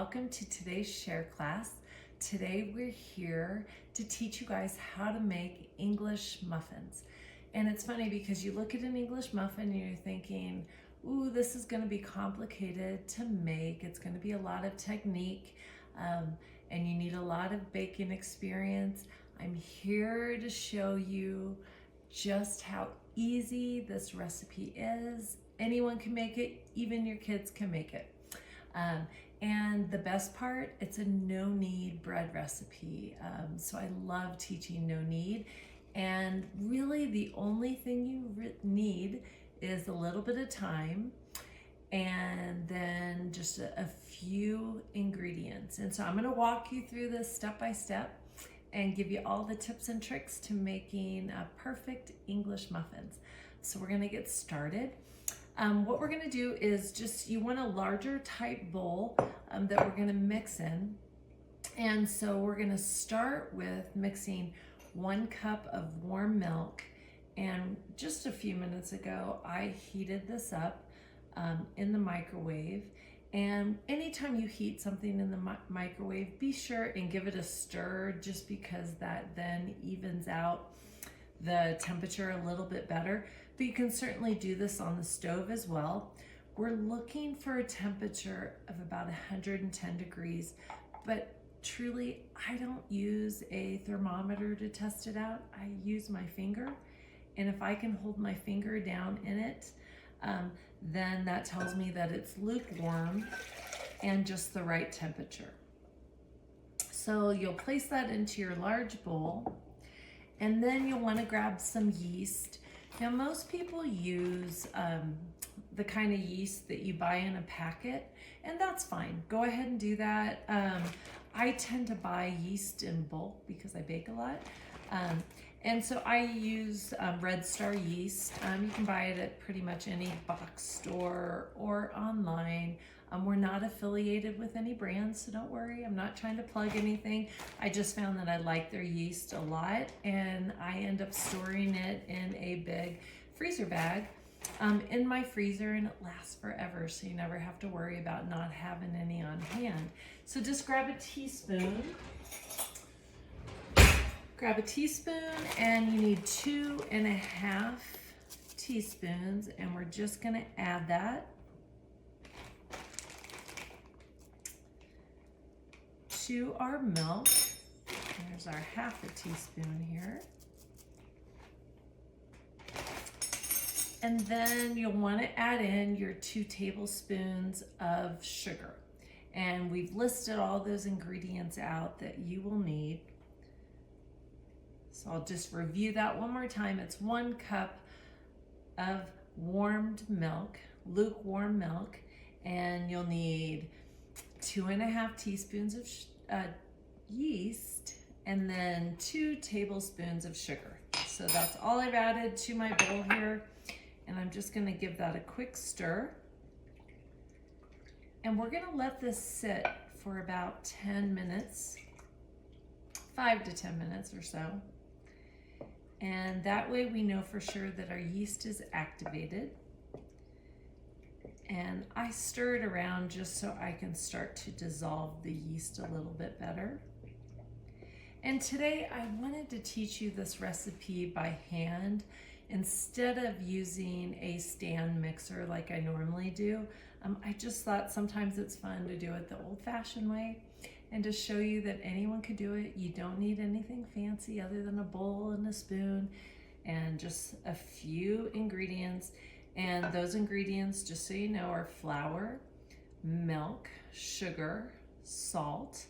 welcome to today's share class. Today we're here to teach you guys how to make English muffins. And it's funny because you look at an English muffin and you're thinking, ooh, this is going to be complicated to make. It's going to be a lot of technique and you need a lot of baking experience. I'm here to show you just how easy this recipe is. Anyone can make it, even your kids can make it. And the best part, it's a no-knead bread recipe. So I love teaching no-knead. And really the only thing you need is a little bit of time and then just a few ingredients. And so I'm gonna walk you through this step by step and give you all the tips and tricks to making perfect English muffins. So we're gonna get started. What we're gonna do is you want a larger type bowl that we're gonna mix in. And so we're gonna start with mixing 1 cup of warm milk. And just a few minutes ago, I heated this up in the microwave. And anytime you heat something in the microwave, be sure and give it a stir, just because that then evens out the temperature a little bit better. But you can certainly do this on the stove as well. We're looking for a temperature of about 110 degrees, but truly, I don't use a thermometer to test it out. I use my finger, and if I can hold my finger down in it, then that tells me that it's lukewarm and just the right temperature. So you'll place that into your large bowl, and then you'll want to grab some yeast. Now, most people use the kind of yeast that you buy in a packet, and that's fine. Go ahead and do that. I tend to buy yeast in bulk because I bake a lot. And so I use Red Star yeast. You can buy it at pretty much any box store or online. We're not affiliated with any brands, so don't worry. I'm not trying to plug anything. I just found that I like their yeast a lot, and I end up storing it in a big freezer bag in my freezer, and it lasts forever, so you never have to worry about not having any on hand. So just grab a teaspoon. Grab a teaspoon, and you need 2.5 teaspoons, and we're just gonna add that to our milk. There's our 1/2 teaspoon here. And then you'll want to add in your 2 tablespoons of sugar. And we've listed all those ingredients out that you will need. So I'll just review that one more time. It's 1 cup of warmed milk, lukewarm milk, and you'll need 2.5 teaspoons of yeast, and then 2 tablespoons of sugar. So that's all I've added to my bowl here, and I'm just gonna give that a quick stir. And we're gonna let this sit for about 10 minutes, 5 to 10 minutes or so. And that way we know for sure that our yeast is activated. And I stir it around just so I can start to dissolve the yeast a little bit better. And today I wanted to teach you this recipe by hand instead of using a stand mixer like I normally do. I just thought sometimes it's fun to do it the old-fashioned way, and to show you that anyone could do it. You don't need anything fancy other than a bowl and a spoon and just a few ingredients. And those ingredients, just so you know, are flour, milk, sugar, salt,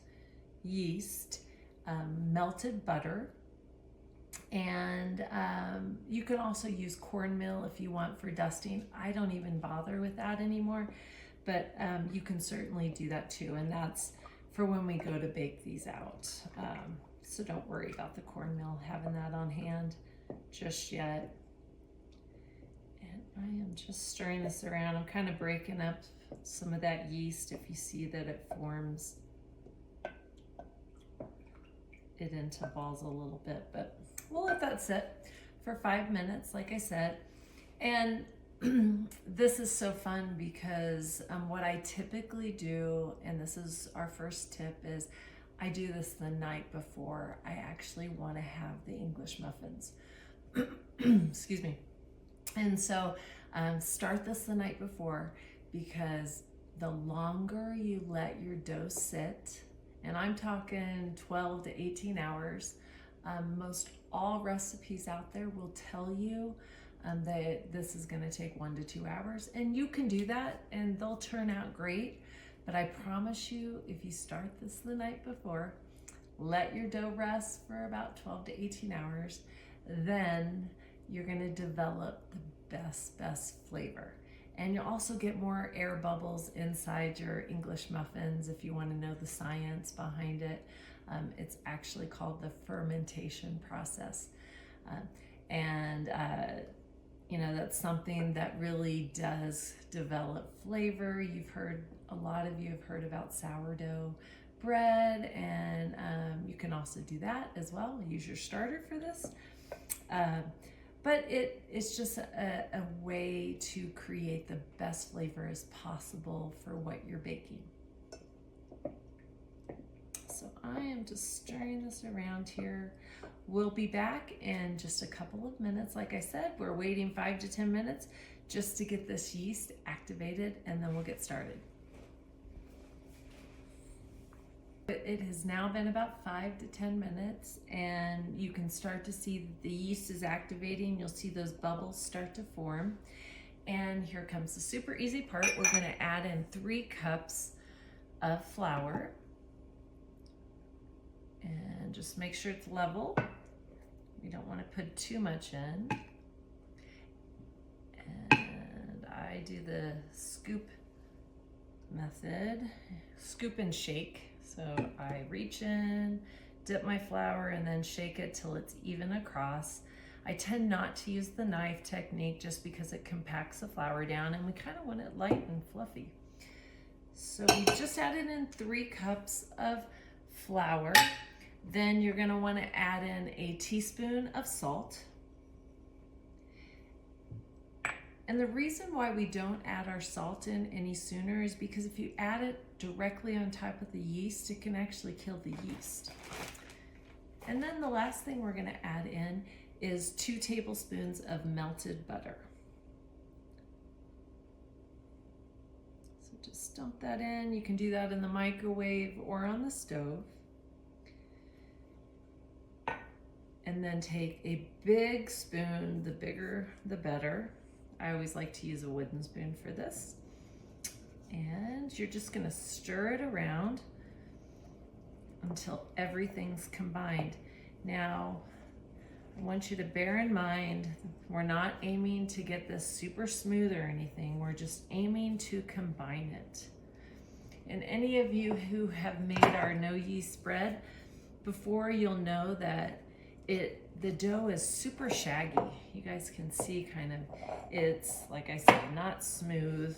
yeast, melted butter, and you can also use cornmeal if you want for dusting. I don't even bother with that anymore, but you can certainly do that too, and that's for when we go to bake these out. So don't worry about the cornmeal, having that on hand just yet. And I am just stirring this around. I'm kind of breaking up some of that yeast if you see that it forms it into balls a little bit, but we'll let that sit for 5 minutes, like I said. And this is so fun because what I typically do, and this is our first tip, is I do this the night before I actually want to have the English muffins. Excuse me. And so start this the night before, because the longer you let your dough sit, and I'm talking 12 to 18 hours, most all recipes out there will tell you that this is going to take 1 to 2 hours, and you can do that and they'll turn out great. But I promise you, if you start this the night before, let your dough rest for about 12 to 18 hours, then you're going to develop the best flavor. And you'll also get more air bubbles inside your English muffins if you want to know the science behind it. It's actually called the fermentation process. You know, that's something that really does develop flavor. A lot of you have heard about sourdough bread, and you can also do that as well. Use your starter for this. But it's just a way to create the best flavor as possible for what you're baking. So I am just stirring this around here. We'll be back in just a couple of minutes. Like I said, we're waiting 5 to 10 minutes just to get this yeast activated, and then we'll get started. It has now been about 5 to 10 minutes, and you can start to see that the yeast is activating. You'll see those bubbles start to form. And here comes the super easy part. We're going to add in 3 cups of flour. And just make sure it's level. We don't want to put too much in. And I do the scoop method, scoop and shake. So I reach in, dip my flour, and then shake it till it's even across. I tend not to use the knife technique just because it compacts the flour down, and we kind of want it light and fluffy. So we just added in 3 cups of flour. Then you're going to want to add in a teaspoon of salt. And the reason why we don't add our salt in any sooner is because if you add it directly on top of the yeast, it can actually kill the yeast. And then the last thing we're going to add in is 2 tablespoons of melted butter. So just dump that in. You can do that in the microwave or on the stove. And then take a big spoon, the bigger the better. I always like to use a wooden spoon for this. And you're just gonna stir it around until everything's combined. Now, I want you to bear in mind, we're not aiming to get this super smooth or anything. We're just aiming to combine it. And any of you who have made our no yeast bread before, you'll know that the dough is super shaggy. You guys can see it's, like I said, not smooth,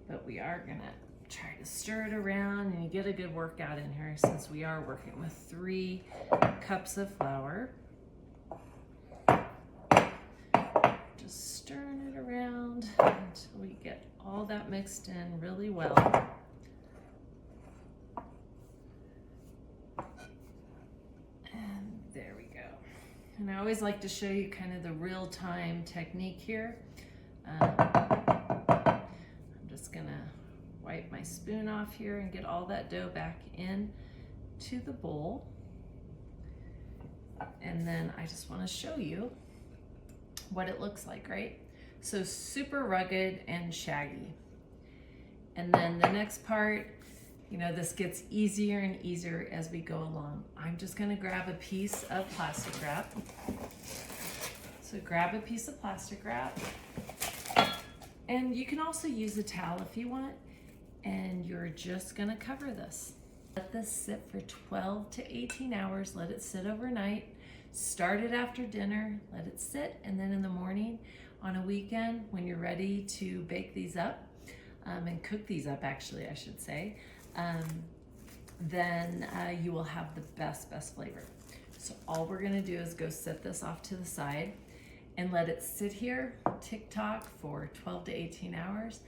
but we are gonna try to stir it around and you get a good workout in here since we are working with 3 cups of flour. Just stirring it around until we get all that mixed in really well. There we go. And I always like to show you kind of the real-time technique here. I'm just gonna wipe my spoon off here and get all that dough back in to the bowl. And then I just want to show you what it looks like, right? So super rugged and shaggy. And then the next part, you know, this gets easier and easier as we go along. I'm just gonna grab a piece of plastic wrap. So grab a piece of plastic wrap. And you can also use a towel if you want. And you're just gonna cover this. Let this sit for 12 to 18 hours. Let it sit overnight. Start it after dinner, let it sit, and then in the morning on a weekend when you're ready to bake these up, and cook these up actually, I should say, then you will have the best flavor. So all we're gonna do is go set this off to the side, and let it sit here, tick-tock, for 12 to 18 hours,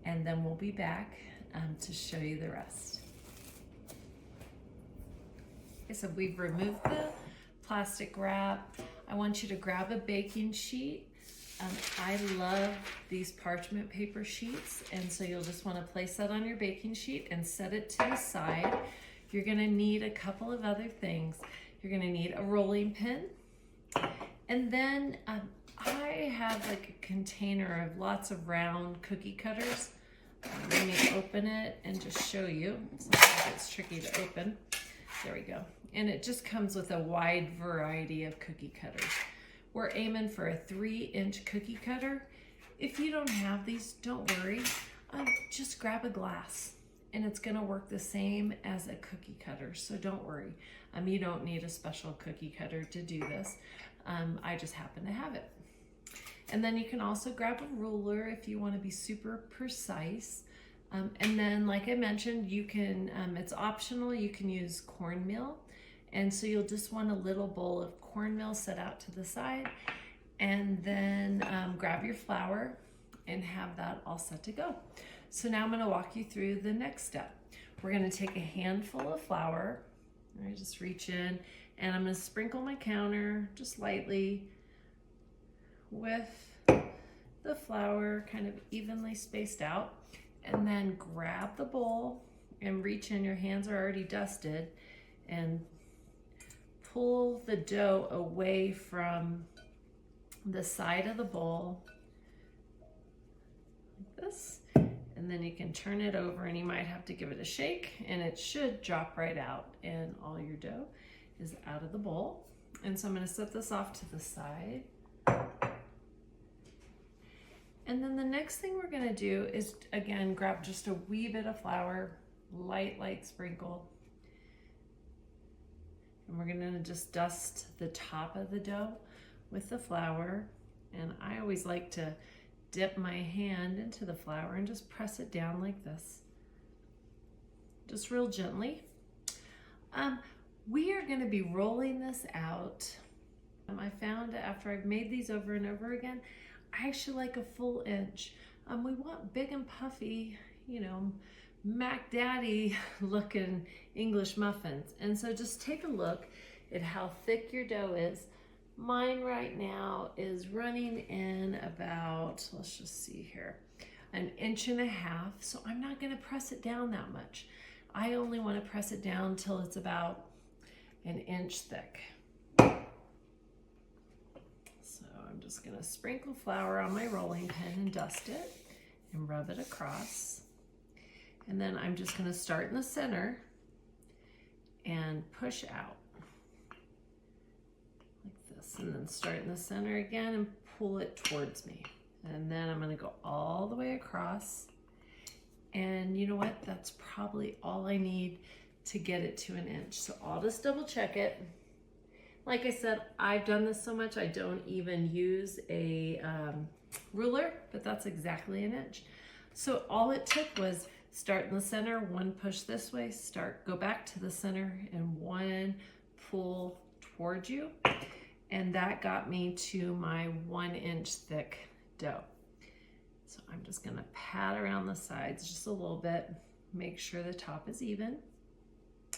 and then we'll be back to show you the rest. Okay, so we've removed the plastic wrap. I want you to grab a baking sheet. I love these parchment paper sheets, and so you'll just want to place that on your baking sheet and set it to the side. You're going to need a couple of other things. You're going to need a rolling pin, and then I have like a container of lots of round cookie cutters. Let me open it and just show you. Sometimes it's tricky to open. There we go. And it just comes with a wide variety of cookie cutters. We're aiming for a 3-inch cookie cutter. If you don't have these, don't worry. Just grab a glass and it's gonna work the same as a cookie cutter, so don't worry. You don't need a special cookie cutter to do this. I just happen to have it. And then you can also grab a ruler if you want to be super precise. And then, like I mentioned, you can, it's optional, you can use cornmeal. And so you'll just want a little bowl of cornmeal set out to the side, and then grab your flour and have that all set to go. So now I'm going to walk you through the next step. We're going to take a handful of flour. I just reach in and I'm going to sprinkle my counter just lightly with the flour kind of evenly spaced out, and then grab the bowl and reach in. Your hands are already dusted, and pull the dough away from the side of the bowl like this, and then you can turn it over and you might have to give it a shake, and it should drop right out and all your dough is out of the bowl. And so I'm going to set this off to the side. And then the next thing we're going to do is, again, grab just a wee bit of flour, light sprinkle. And we're going to just dust the top of the dough with the flour. And I always like to dip my hand into the flour and just press it down like this, just real gently. We are going to be rolling this out. I found after I've made these over and over again, I actually like a full inch. We want big and puffy, you know, Mac Daddy looking English muffins. And so just take a look at how thick your dough is. Mine right now is running in about, let's just see here, 1.5 inches. So I'm not going to press it down that much. I only want to press it down till it's about 1 inch thick. I'm just going to sprinkle flour on my rolling pin and dust it and rub it across. And then I'm just going to start in the center and push out like this. And then start in the center again and pull it towards me. And then I'm going to go all the way across. And you know what? That's probably all I need to get it to 1 inch. So I'll just double check it. Like I said, I've done this so much I don't even use a ruler, but that's exactly 1 inch. So all it took was start in the center, 1 push this way, go back to the center, and 1 pull towards you. And that got me to my 1 inch thick dough. So I'm just gonna pat around the sides just a little bit, make sure the top is even.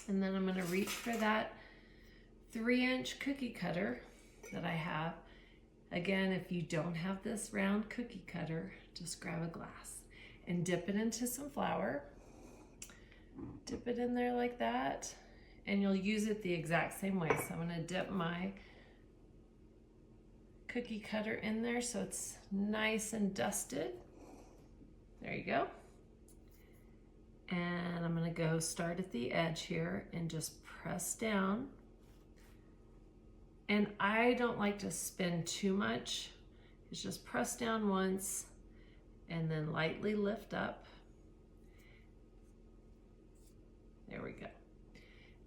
And then I'm gonna reach for that 3-inch cookie cutter that I have. Again, if you don't have this round cookie cutter, just grab a glass and dip it into some flour. Dip it in there like that, and you'll use it the exact same way. So I'm going to dip my cookie cutter in there so it's nice and dusted. There you go. And I'm going to go start at the edge here and just press down. And I don't like to spin too much. It's just press down once and then lightly lift up. There we go.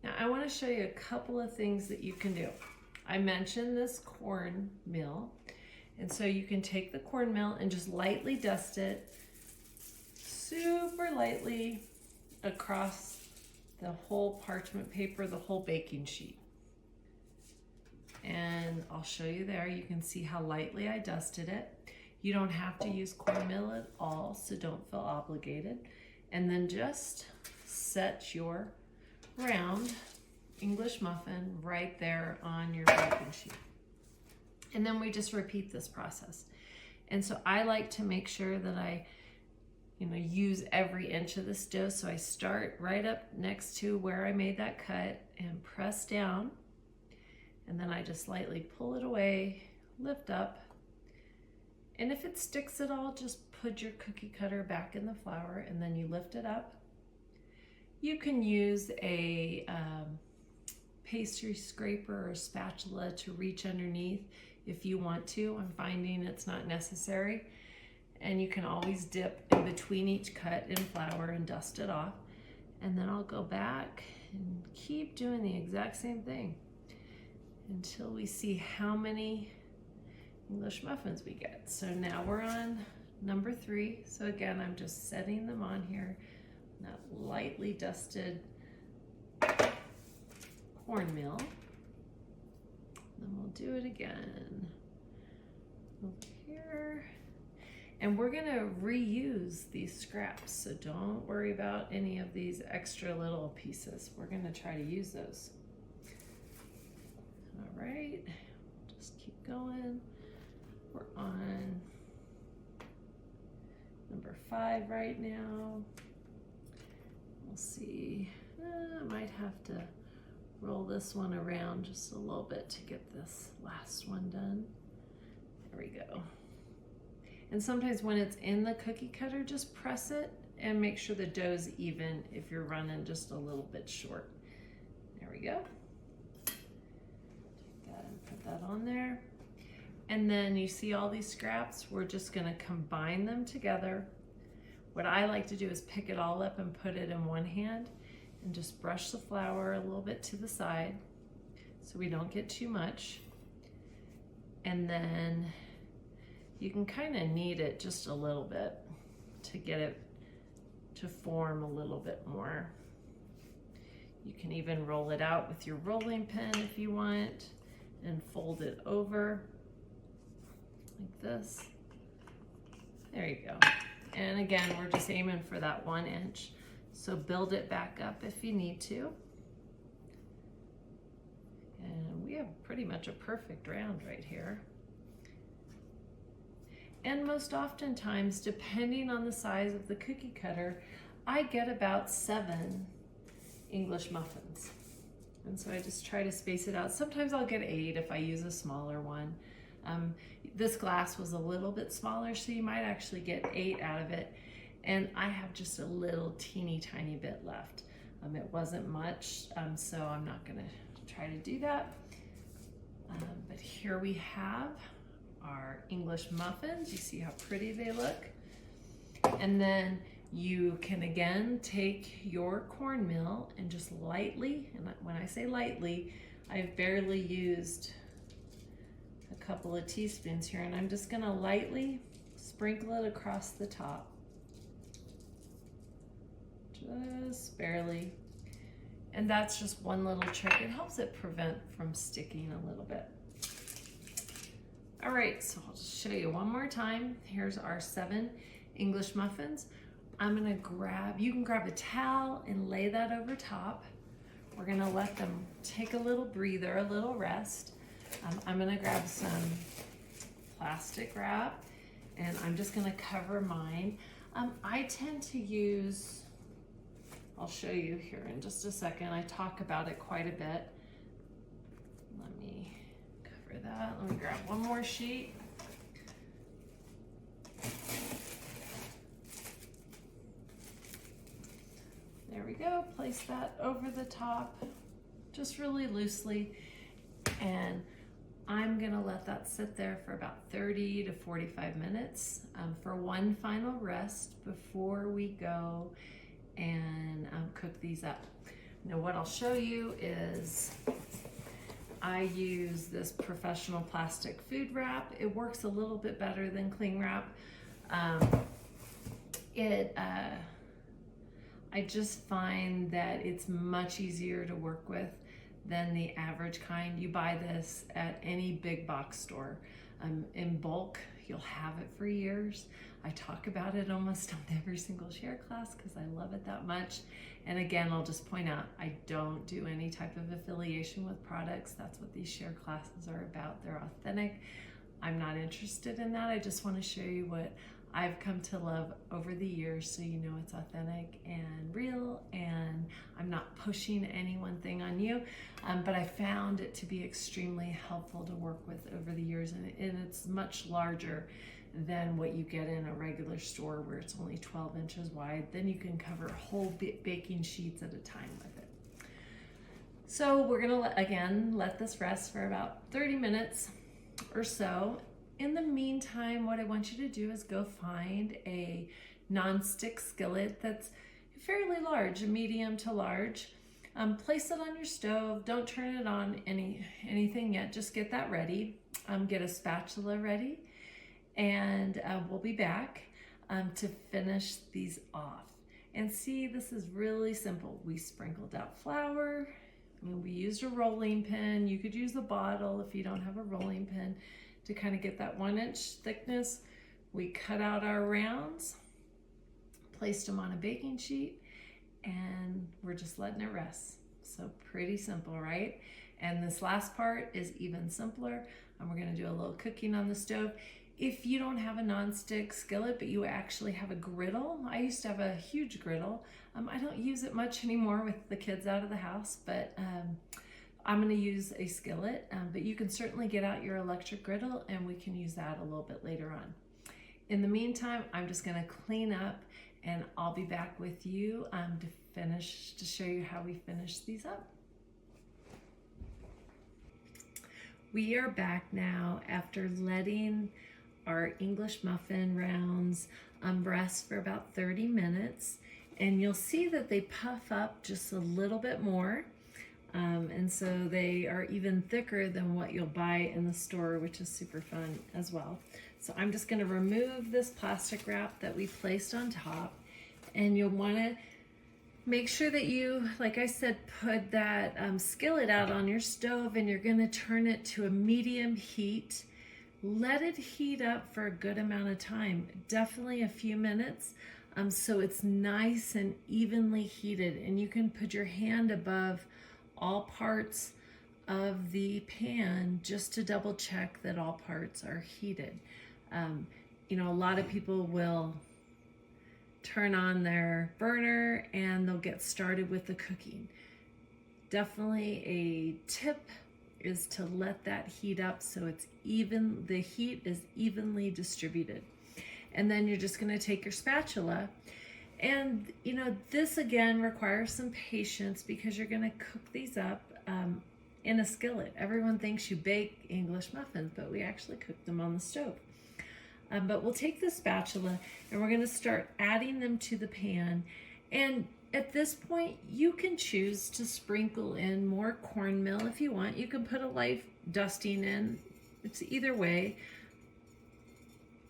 Now I want to show you a couple of things that you can do. I mentioned this cornmeal, and so you can take the cornmeal and just lightly dust it, super lightly, across the whole parchment paper, the whole baking sheet. and I'll show you there. You can see how lightly I dusted it. You don't have to use cornmeal at all, so don't feel obligated. And then just set your round English muffin right there on your baking sheet. And then we just repeat this process. And so I like to make sure that I use every inch of this dough. So I start right up next to where I made that cut and press down. And then I just lightly pull it away, lift up. And if it sticks at all, just put your cookie cutter back in the flour and then you lift it up. You can use a pastry scraper or spatula to reach underneath if you want to. I'm finding it's not necessary. And you can always dip in between each cut in flour and dust it off. And then I'll go back and keep doing the exact same thing until we see how many English muffins we get. So now we're on number 3. So again, I'm just setting them on here, that lightly dusted cornmeal. Then we'll do it again over here. And we're gonna reuse these scraps, so don't worry about any of these extra little pieces. We're gonna try to use those. All right, just keep going. We're on number 5 right now. We'll see, I might have to roll this one around just a little bit to get this last one done. There we go. And sometimes when it's in the cookie cutter, just press it and make sure the dough's even if you're running just a little bit short. There we go. Take that and put that on there. And then you see all these scraps, we're just gonna combine them together. What I like to do is pick it all up and put it in one hand and just brush the flour a little bit to the side so we don't get too much. And then you can kind of knead it just a little bit to get it to form a little bit more. You can even roll it out with your rolling pin if you want and fold it over like this. There you go. And again, we're just aiming for that 1 inch. So build it back up if you need to. And we have pretty much a perfect round right here. And most oftentimes, depending on the size of the cookie cutter, I get about 7 English muffins. And so I just try to space it out. Sometimes I'll get 8 if I use a smaller one. This glass was a little bit smaller, so you might actually get 8 out of it. And I have just a little teeny tiny bit left. It wasn't much, so I'm not gonna try to do that. But here we have our English muffins. You see how pretty they look? And then you can again take your cornmeal and just lightly, and when I say lightly, I've barely used a couple of teaspoons here, and I'm just gonna lightly sprinkle it across the top. Just barely. And that's just one little trick. It helps it prevent from sticking a little bit. All right, so I'll just show you one more time. Here's our 7 English muffins. I'm gonna you can grab a towel and lay that over top. We're gonna let them take a little breather, a little rest. I'm gonna grab some plastic wrap and I'm just gonna cover mine. I tend to use, I'll show you here in just a second. I talk about it quite a bit. Let me cover that. Let me grab one more sheet. There we go. Place that over the top, just really loosely. And I'm gonna let that sit there for about 30 to 45 minutes for one final rest before we go and cook these up. Now what I'll show you is I use this professional plastic food wrap. It works a little bit better than cling wrap. I just find that it's much easier to work with than the average kind. You buy this at any big box store in bulk. You'll have it for years. I talk about it almost on every single share class because I love it that much. And again, I'll just point out, I don't do any type of affiliation with products. That's what these share classes are about. They're authentic. I'm not interested in that. I just want to show you what I've come to love over the years, so you know it's authentic and real, and I'm not pushing any one thing on you, but I found it to be extremely helpful to work with over the years, and it's much larger than what you get in a regular store where it's only 12 inches wide. Then you can cover whole baking sheets at a time with it. So we're gonna, let this rest for about 30 minutes or so. In the meantime, what I want you to do is go find a non-stick skillet that's fairly large, a medium to large. Place it on your stove. Don't turn it on anything yet. Just get that ready. Get a spatula ready, and we'll be back to finish these off. And see, this is really simple. We sprinkled out flour. We used a rolling pin. You could use a bottle if you don't have a rolling pin to kind of get that 1 inch thickness. We cut out our rounds, placed them on a baking sheet, and we're just letting it rest. So pretty simple, right? And this last part is even simpler, and we're gonna do a little cooking on the stove. If you don't have a non-stick skillet, but you actually have a griddle, I used to have a huge griddle. I don't use it much anymore with the kids out of the house, but I'm going to use a skillet, but you can certainly get out your electric griddle, and we can use that a little bit later on. In the meantime, I'm just going to clean up, and I'll be back with you to show you how we finish these up. We are back now after letting our English muffin rounds rest for about 30 minutes, and you'll see that they puff up just a little bit more. And so they are even thicker than what you'll buy in the store, which is super fun as well. So I'm just going to remove this plastic wrap that we placed on top, and you'll want to make sure that you, like I said, put that skillet out on your stove, and you're going to turn it to a medium heat. Let it heat up for a good amount of time, definitely a few minutes, so it's nice and evenly heated, and you can put your hand above all parts of the pan just to double check that all parts are heated. You know, a lot of people will turn on their burner and they'll get started with the cooking. Definitely a tip is to let that heat up so it's even, the heat is evenly distributed. And then you're just going to take your spatula. And, you know, this again requires some patience because you're going to cook these up in a skillet. Everyone thinks you bake English muffins, but we actually cook them on the stove. But we'll take the spatula and we're going to start adding them to the pan. And at this point, you can choose to sprinkle in more cornmeal if you want. You can put a light dusting in. It's either way.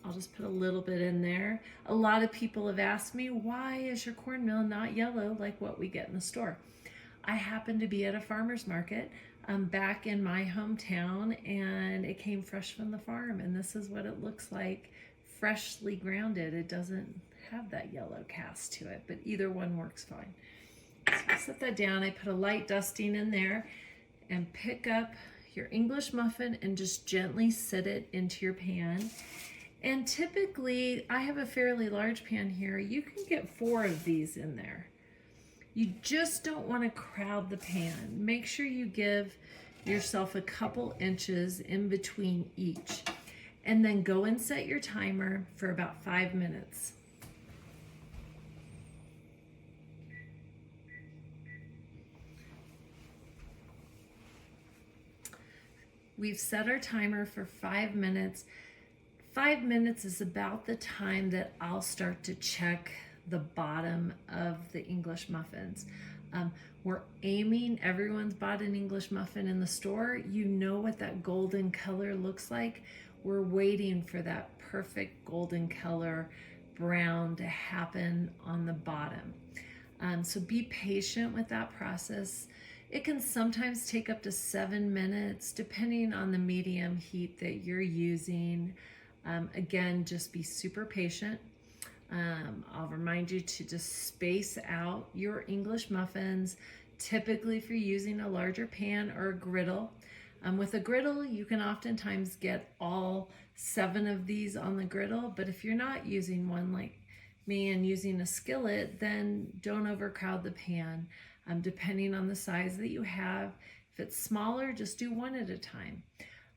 I'll just put a little bit in there. A lot of people have asked me, why is your cornmeal not yellow like what we get in the store? I happened to be at a farmer's market back in my hometown, and it came fresh from the farm, and this is what it looks like, freshly grounded. It doesn't have that yellow cast to it, but either one works fine. So I set that down. I put a light dusting in there, and pick up your English muffin and just gently sit it into your pan. And typically, I have a fairly large pan here. You can get 4 of these in there. You just don't want to crowd the pan. Make sure you give yourself a couple inches in between each. And then go and set your timer for about 5 minutes. We've set our timer for 5 minutes. 5 minutes is about the time that I'll start to check the bottom of the English muffins. We're aiming, everyone's bought an English muffin in the store. You know what that golden color looks like. We're waiting for that perfect golden color brown to happen on the bottom. So be patient with that process. It can sometimes take up to 7 minutes depending on the medium heat that you're using. Again, just be super patient. I'll remind you to just space out your English muffins. Typically, if you're using a larger pan or a griddle, with a griddle, you can oftentimes get all 7 of these on the griddle, but if you're not using one like me and using a skillet, then don't overcrowd the pan. Depending on the size that you have, if it's smaller, just do one at a time.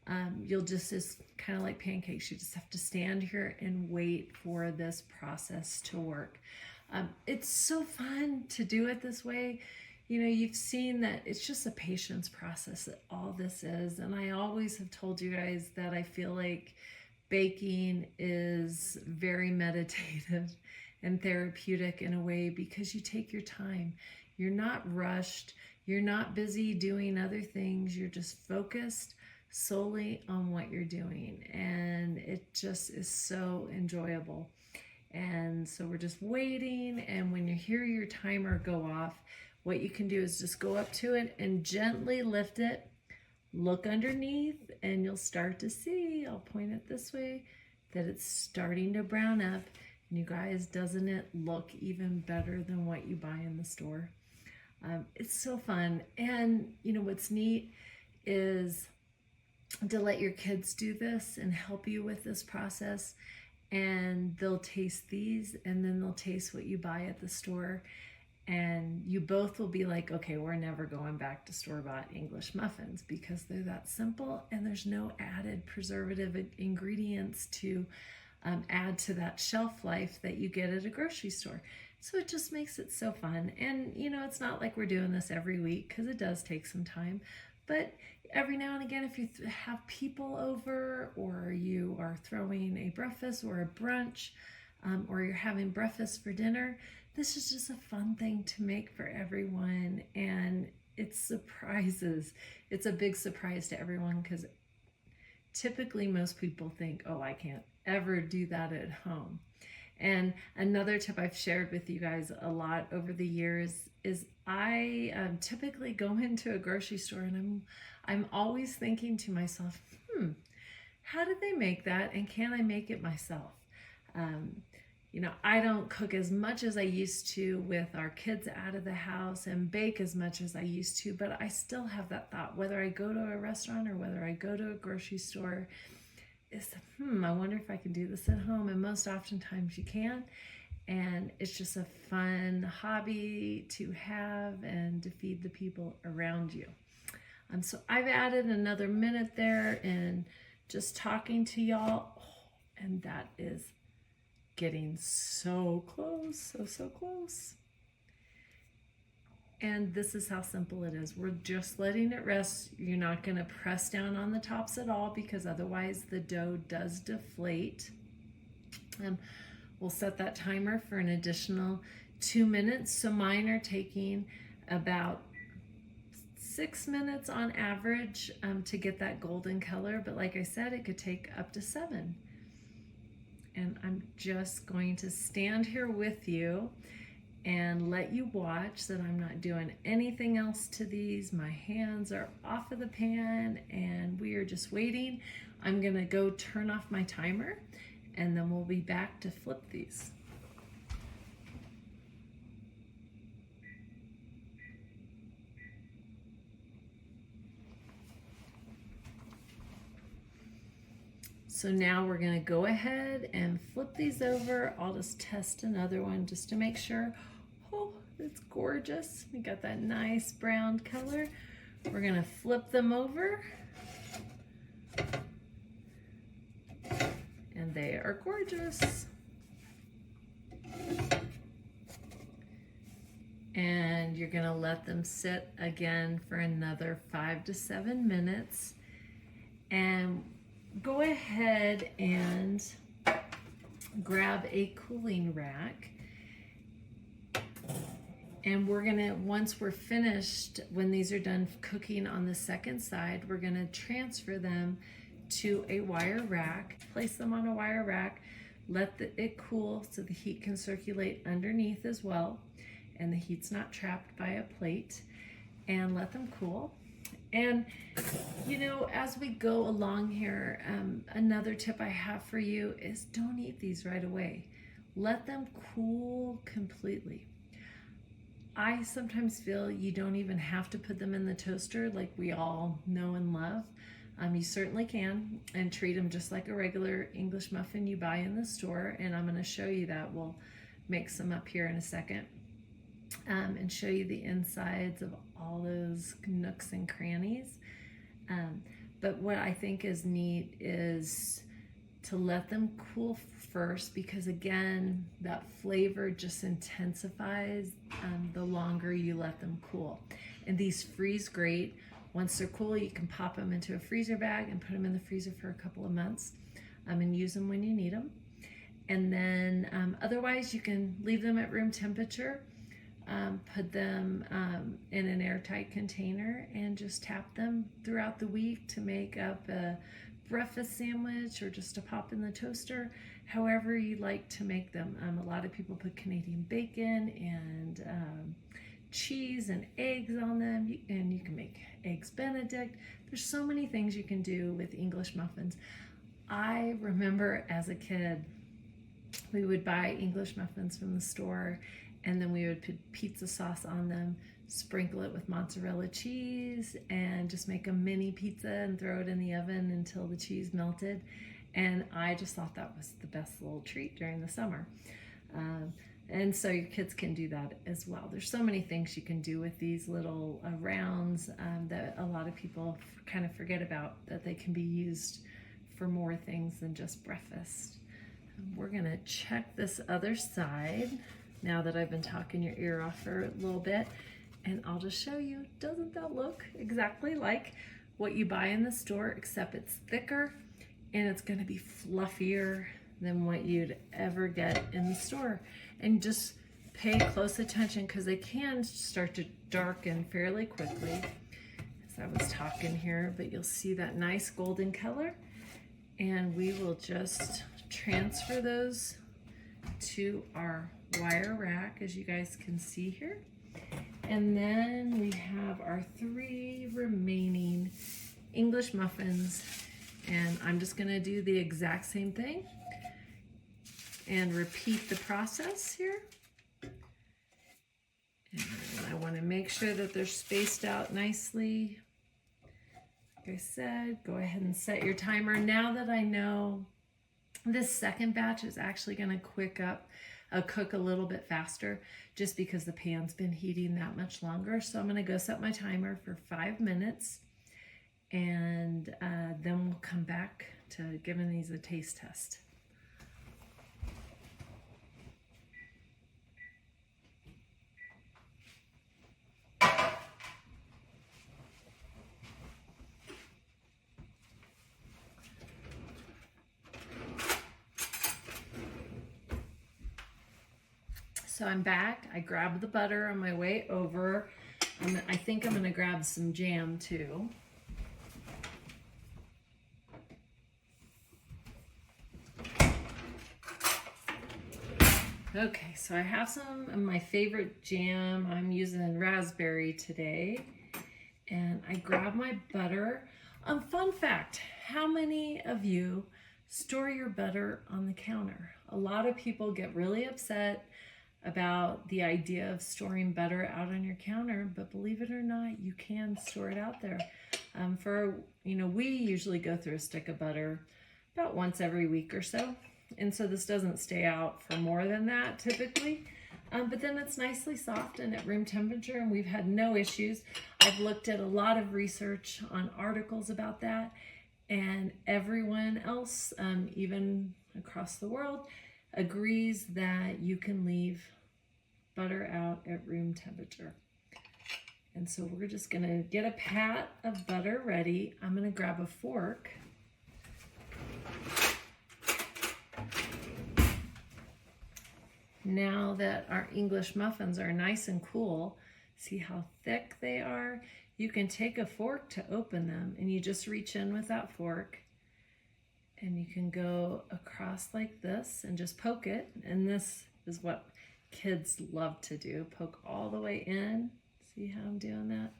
It's kind of like pancakes. You just have to stand here and wait for this process to work. It's so fun to do it this way. You know, you've seen that it's just a patience process that all this is. And I always have told you guys that I feel like baking is very meditative and therapeutic in a way because you take your time. You're not rushed. You're not busy doing other things. You're just focused solely on what you're doing. And it just is so enjoyable. And so we're just waiting. And when you hear your timer go off, what you can do is just go up to it and gently lift it. Look underneath and you'll start to see, I'll point it this way, that it's starting to brown up. And you guys, doesn't it look even better than what you buy in the store? It's so fun. And you know what's neat is to let your kids do this and help you with this process, and they'll taste these and then they'll taste what you buy at the store, and you both will be like, okay, we're never going back to store-bought English muffins because they're that simple and there's no added preservative ingredients to add to that shelf life that you get at a grocery store. So it just makes it so fun. And you know, it's not like we're doing this every week because it does take some time, but every now and again, if you have people over, or you are throwing a breakfast or a brunch, or you're having breakfast for dinner, this is just a fun thing to make for everyone. And it surprises. It's a big surprise to everyone because typically most people think, oh, I can't ever do that at home. And another tip I've shared with you guys a lot over the years is I typically go into a grocery store and I'm always thinking to myself, how did they make that, and can I make it myself? You know, I don't cook as much as I used to with our kids out of the house and bake as much as I used to, but I still have that thought, whether I go to a restaurant or whether I go to a grocery store, is, I wonder if I can do this at home. And most oftentimes you can. And it's just a fun hobby to have and to feed the people around you. So I've added another minute there in just talking to y'all. And that is getting so close, so close. And this is how simple it is. We're just letting it rest. You're not going to press down on the tops at all because otherwise the dough does deflate. We'll set that timer for an additional 2 minutes. So mine are taking about 6 minutes on average to get that golden color. But like I said, it could take up to 7. And I'm just going to stand here with you and let you watch that I'm not doing anything else to these. My hands are off of the pan and we are just waiting. I'm gonna go turn off my timer and then we'll be back to flip these. So now we're gonna go ahead and flip these over. I'll just test another one just to make sure. Oh, it's gorgeous. We got that nice brown color. We're gonna flip them over. And they are gorgeous. And you're gonna let them sit again for another 5 to 7 minutes. And go ahead and grab a cooling rack. And we're gonna, once we're finished, when these are done cooking on the second side, we're gonna transfer them to a wire rack. Place them on a wire rack, let it cool so the heat can circulate underneath as well, and the heat's not trapped by a plate. and let them cool. And you know, as we go along here, another tip I have for you is don't eat these right away. Let them cool completely. I sometimes feel you don't even have to put them in the toaster like we all know and love. You certainly can, and treat them just like a regular English muffin you buy in the store, and I'm going to show you that. We'll make some up here in a second, and show you the insides of all those nooks and crannies. But what I think is neat is to let them cool first, because again, that flavor just intensifies the longer you let them cool. And these freeze great. Once they're cool, you can pop them into a freezer bag and put them in the freezer for a couple of months, and use them when you need them. And then otherwise, you can leave them at room temperature, put them in an airtight container, and just tap them throughout the week to make up a breakfast sandwich or just to pop in the toaster, however you like to make them. A lot of people put Canadian bacon and cheese and eggs on them, and you can make eggs Benedict. There's so many things you can do with English muffins. I remember as a kid, we would buy English muffins from the store, and then we would put pizza sauce on them, sprinkle it with mozzarella cheese, and just make a mini pizza and throw it in the oven until the cheese melted. And I just thought that was the best little treat during the summer. And so your kids can do that as well. There's so many things you can do with these little rounds that a lot of people kind of forget about, that they can be used for more things than just breakfast. We're gonna check this other side now that I've been talking your ear off for a little bit, and I'll just show you. Doesn't that look exactly like what you buy in the store, except it's thicker and it's gonna be fluffier than what you'd ever get in the store. And just pay close attention, because they can start to darken fairly quickly as I was talking here, but you'll see that nice golden color. And we will just transfer those to our wire rack, as you guys can see here. And then we have our 3 remaining English muffins, and I'm just gonna do the exact same thing and repeat the process here. And I want to make sure that they're spaced out nicely. Like I said, go ahead and set your timer. Now that I know this second batch is actually going to cook a little bit faster, just because the pan's been heating that much longer. So I'm going to go set my timer for 5 minutes, and then we'll come back to giving these a taste test. So I'm back. I grabbed the butter on my way over. I think I'm gonna grab some jam too. Okay, so I have some of my favorite jam. I'm using raspberry today. And I grab my butter. Fun fact, how many of you store your butter on the counter? A lot of people get really upset about the idea of storing butter out on your counter, but believe it or not, you can store it out there. We usually go through a stick of butter about once every week or so, and so this doesn't stay out for more than that typically. But then it's nicely soft and at room temperature, and we've had no issues. I've looked at a lot of research on articles about that, and everyone else, even across the world, agrees that you can leave butter out at room temperature. And so we're just gonna get a pat of butter ready. I'm gonna grab a fork. Now that our English muffins are nice and cool, see how thick they are? You can take a fork to open them, and you just reach in with that fork, and you can go across like this and just poke it. And this is what kids love to do, poke all the way in. See how I'm doing that?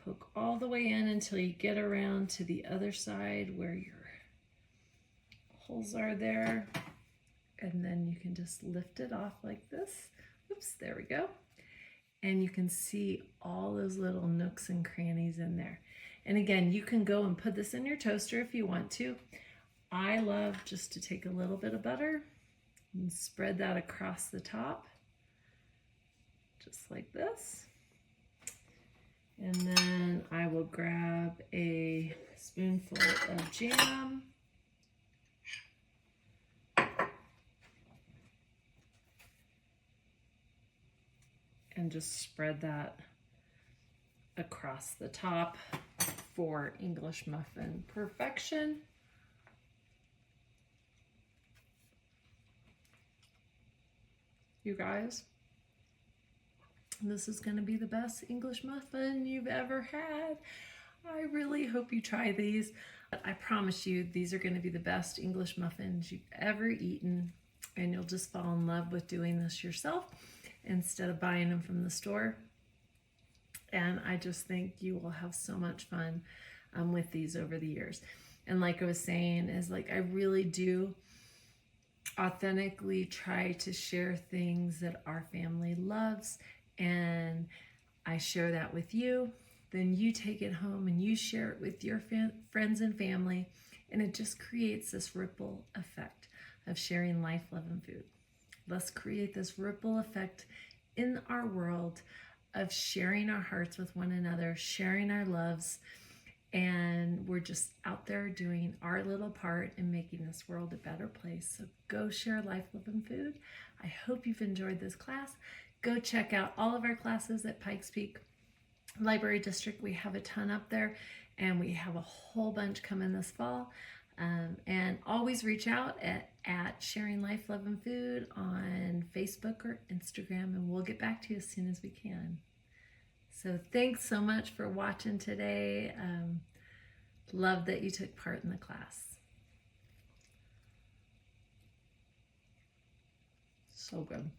Poke all the way in until you get around to the other side where your holes are there. And then you can just lift it off like this. Oops, there we go. And you can see all those little nooks and crannies in there. And again, you can go and put this in your toaster if you want to. I love just to take a little bit of butter and spread that across the top, just like this. And then I will grab a spoonful of jam. And just spread that across the top for English muffin perfection. You guys, this is going to be the best English muffin you've ever had. I really hope you try these. I promise you, these are going to be the best English muffins you've ever eaten, and you'll just fall in love with doing this yourself instead of buying them from the store. And I just think you will have so much fun with these over the years. And like I was saying, is like I really do authentically try to share things that our family loves, and I share that with you. Then you take it home and you share it with your friends and family, and it just creates this ripple effect of sharing life, love, and food. Let's create this ripple effect in our world of sharing our hearts with one another, sharing our loves, and we're just out there doing our little part in making this world a better place. So go share life, love, and food. I hope you've enjoyed this class. Go check out all of our classes at Pikes Peak Library District. We have a ton up there, and we have a whole bunch coming this fall. And always reach out at Sharing Life, Love, and Food on Facebook or Instagram, and we'll get back to you as soon as we can. So thanks so much for watching today. Love that you took part in the class. So good.